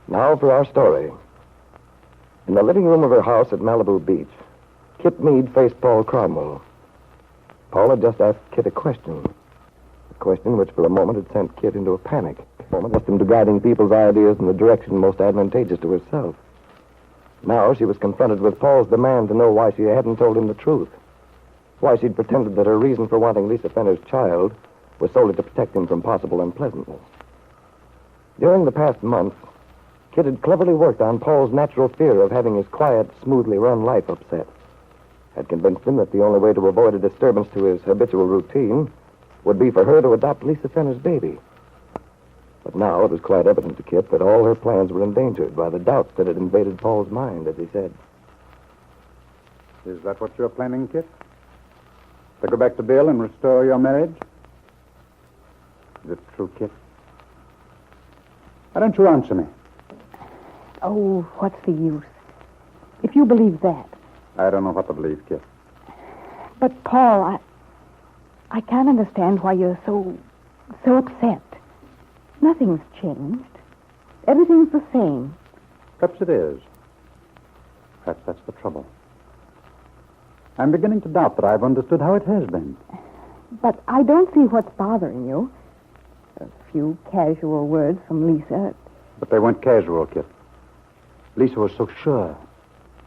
Now for our story. In the living room of her house at Malibu Beach, Kitt Meade faced Paul Cromwell. Paul had just asked Kitt a question which for a moment had sent Kitt into a panic, accustomed to guiding people's ideas in the direction most advantageous to herself. Now she was confronted with Paul's demand to know why she hadn't told him the truth, why she'd pretended that her reason for wanting Lisa Fenner's child was solely to protect him from possible unpleasantness. During the past month, Kitt had cleverly worked on Paul's natural fear of having his quiet, smoothly run life upset, had convinced him that the only way to avoid a disturbance to his habitual routine would be for her to adopt Lisa Fenner's baby. But now it was quite evident to Kitt that all her plans were endangered by the doubts that had invaded Paul's mind, as he said. Is that what you're planning, Kitt? To go back to Bill and restore your marriage? Is it true, Kitt? Why don't you answer me? Oh, what's the use? If you believe that. I don't know what to believe, Kitt. But, Paul, I can't understand why you're so upset. Nothing's changed. Everything's the same. Perhaps it is. Perhaps that's the trouble. I'm beginning to doubt that I've understood how it has been. But I don't see what's bothering you. A few casual words from Lisa. But they weren't casual, Kitt. Lisa was so sure.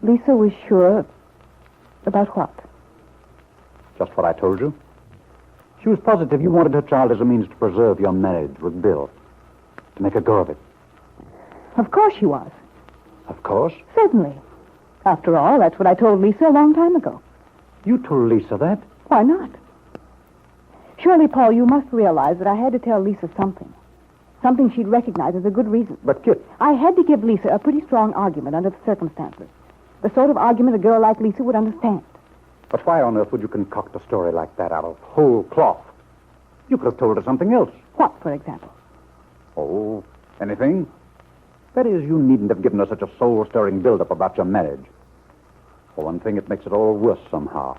Lisa was sure about what? Just what I told you. She was positive you wanted her child as a means to preserve your marriage with Bill. To make a go of it. Of course she was. Of course. Certainly. After all, that's what I told Lisa a long time ago. You told Lisa that? Why not? Surely, Paul, you must realize that I had to tell Lisa something. Something she'd recognize as a good reason. But, Kitt... I had to give Lisa a pretty strong argument under the circumstances. The sort of argument a girl like Lisa would understand. But why on earth would you concoct a story like that out of whole cloth? You could have told her something else. What, for example? Oh, anything? That is, you needn't have given her such a soul-stirring build-up about your marriage. For one thing, it makes it all worse somehow.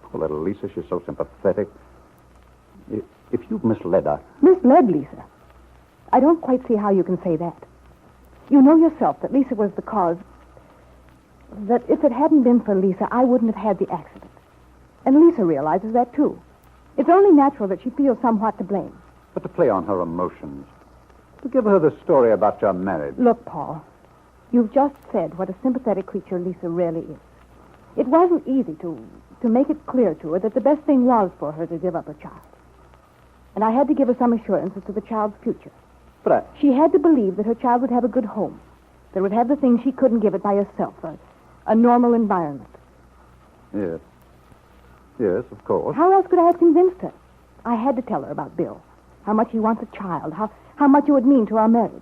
Poor little Lisa, she's so sympathetic. If you've misled her... Misled Lisa? I don't quite see how you can say that. You know yourself that Lisa was the cause... that if it hadn't been for Lisa, I wouldn't have had the accident. And Lisa realizes that, too. It's only natural that she feels somewhat to blame. But to play on her emotions. To give her the story about your marriage. Look, Paul, you've just said what a sympathetic creature Lisa really is. It wasn't easy to make it clear to her that the best thing was for her to give up her child. And I had to give her some assurance as to the child's future. But She had to believe that her child would have a good home, that would have the things she couldn't give it by herself, a normal environment. Yes. Yes, of course. How else could I have convinced her? I had to tell her about Bill, how much he wants a child, how much it would mean to our marriage.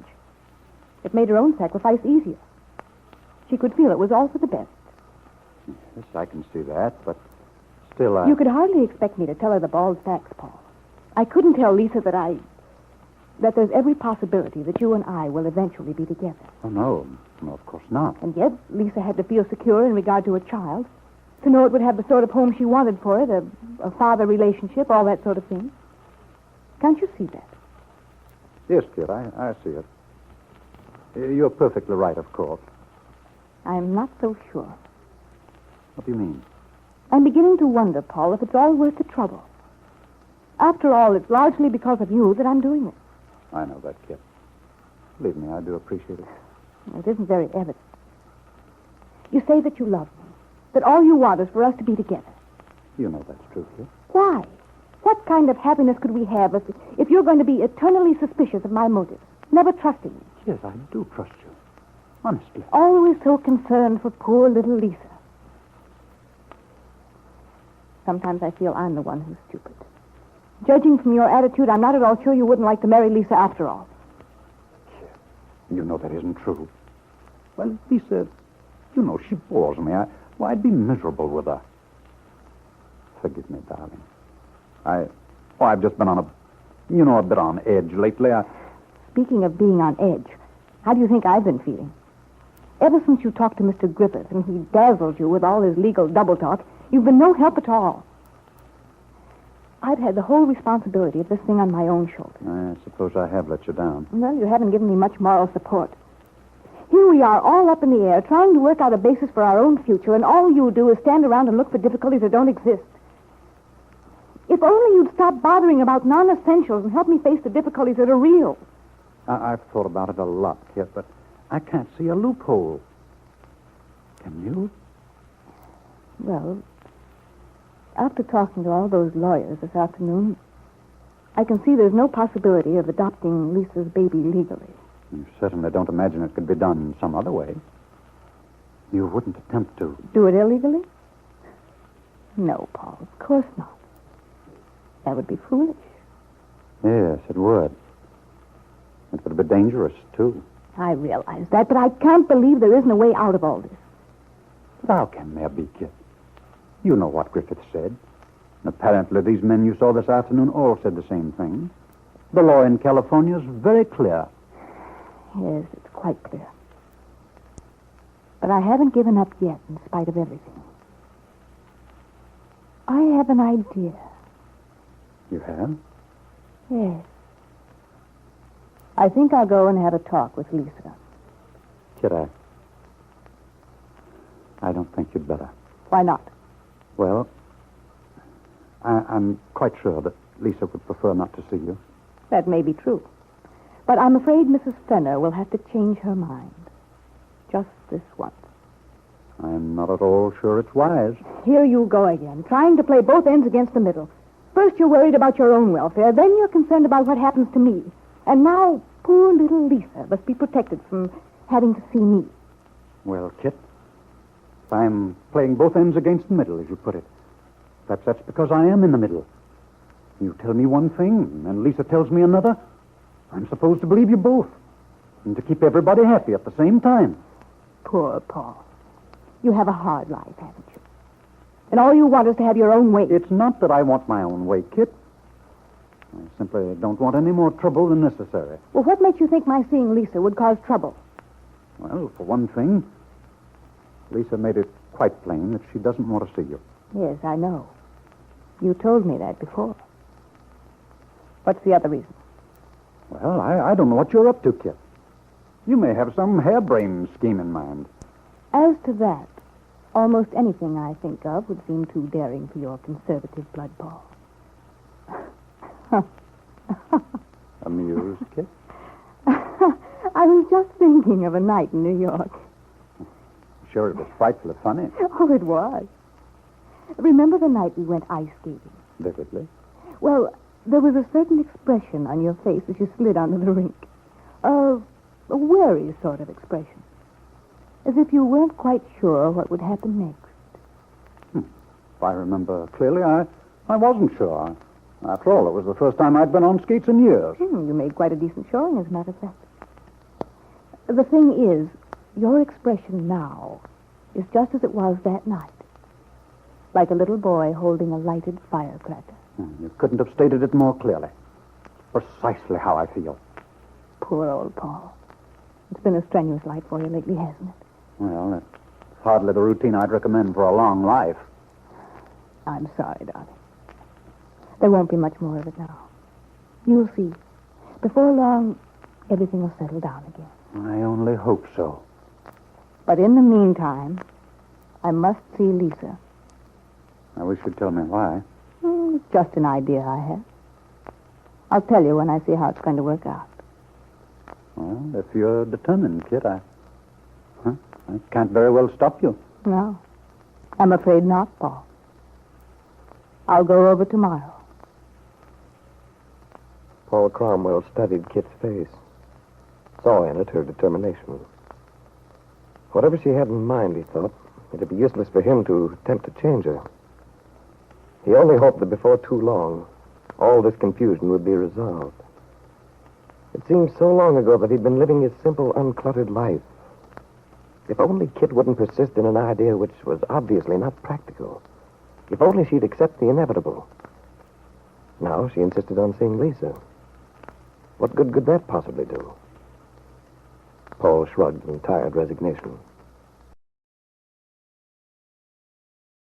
It made her own sacrifice easier. She could feel it was all for the best. Yes, I can see that, but still You could hardly expect me to tell her the bald facts, Paul. I couldn't tell Lisa that there's every possibility that you and I will eventually be together. Oh, no. No, of course not. And yet, Lisa had to feel secure in regard to her child, to know it would have the sort of home she wanted for it, a father relationship, all that sort of thing. Can't you see that? Yes, kid, I see it. You're perfectly right, of course. I'm not so sure. What do you mean? I'm beginning to wonder, Paul, if it's all worth the trouble. After all, it's largely because of you that I'm doing it. I know that, kid. Believe me, I do appreciate it. It isn't very evident. You say that you love me, that all you want is for us to be together. You know that's true, kid. Why? What kind of happiness could we have if you're going to be eternally suspicious of my motives, never trusting me? Yes, I do trust you. Honestly. Always so concerned for poor little Lisa. Sometimes I feel I'm the one who's stupid. Judging from your attitude, I'm not at all sure you wouldn't like to marry Lisa after all. You know that isn't true. Well, Lisa, you know, she bores me. I'd be miserable with her. Forgive me, darling. I've just been on a bit on edge lately. Speaking of being on edge, how do you think I've been feeling? Ever since you talked to Mr. Griffith and he dazzled you with all his legal double talk, you've been no help at all. I've had the whole responsibility of this thing on my own shoulders. I suppose I have let you down. Well, you haven't given me much moral support. Here we are, all up in the air, trying to work out a basis for our own future, and all you do is stand around and look for difficulties that don't exist. If only you'd stop bothering about non-essentials and help me face the difficulties that are real. I've thought about it a lot, Kitt, but I can't see a loophole. Can you? Well, after talking to all those lawyers this afternoon, I can see there's no possibility of adopting Lisa's baby legally. You certainly don't imagine it could be done some other way. You wouldn't attempt to. Do it illegally? No, Paul, of course not. That would be foolish. Yes, it would. It would be dangerous, too. I realize that, but I can't believe there isn't a way out of all this. But how can there be, Kitt? You know what Griffith said. And apparently these men you saw this afternoon all said the same thing. The law in California is very clear. Yes, it's quite clear. But I haven't given up yet, in spite of everything. I have an idea. You have? Yes. I think I'll go and have a talk with Lisa. Kitt, I don't think you'd better. Why not? Well, I'm quite sure that Lisa would prefer not to see you. That may be true. But I'm afraid Mrs. Fenner will have to change her mind. Just this once. I'm not at all sure it's wise. Here you go again, trying to play both ends against the middle. First you're worried about your own welfare, then you're concerned about what happens to me. And now poor little Lisa must be protected from having to see me. Well, Kitt, I'm playing both ends against the middle, as you put it. Perhaps that's because I am in the middle. You tell me one thing, and Lisa tells me another. I'm supposed to believe you both. And to keep everybody happy at the same time. Poor Paul. You have a hard life, haven't you? And all you want is to have your own way. It's not that I want my own way, Kitt. I simply don't want any more trouble than necessary. Well, what makes you think my seeing Lisa would cause trouble? Well, for one thing, Lisa made it quite plain that she doesn't want to see you. Yes, I know. You told me that before. What's the other reason? Well, I don't know what you're up to, Kitt. You may have some harebrained scheme in mind. As to that, almost anything I think of would seem too daring for your conservative blood, Paul. Amused, Kitt? I was just thinking of a night in New York. Sure, it was frightfully funny. Oh, it was. Remember the night we went ice skating? Vividly. Well, there was a certain expression on your face as you slid onto the rink. A wary sort of expression. As if you weren't quite sure what would happen next. If I remember clearly, I wasn't sure. After all, it was the first time I'd been on skates in years. You made quite a decent showing, as a matter of fact. The thing is, your expression now is just as it was that night. Like a little boy holding a lighted firecracker. You couldn't have stated it more clearly. Precisely how I feel. Poor old Paul. It's been a strenuous life for you lately, hasn't it? Well, it's hardly the routine I'd recommend for a long life. I'm sorry, darling. There won't be much more of it now. You'll see. Before long, everything will settle down again. I only hope so. But in the meantime, I must see Lisa. I wish you'd tell me why. It's just an idea I have. I'll tell you when I see how it's going to work out. Well, if you're determined, Kitt, I can't very well stop you. No, I'm afraid not, Paul. I'll go over tomorrow. Paul Cromwell studied Kitt's face, saw in it her determination. Whatever she had in mind, he thought, it'd be useless for him to attempt to change her. He only hoped that before too long, all this confusion would be resolved. It seemed so long ago that he'd been living his simple, uncluttered life. If only Kitt wouldn't persist in an idea which was obviously not practical. If only she'd accept the inevitable. Now she insisted on seeing Lisa. What good could that possibly do? Paul shrugged in tired resignation.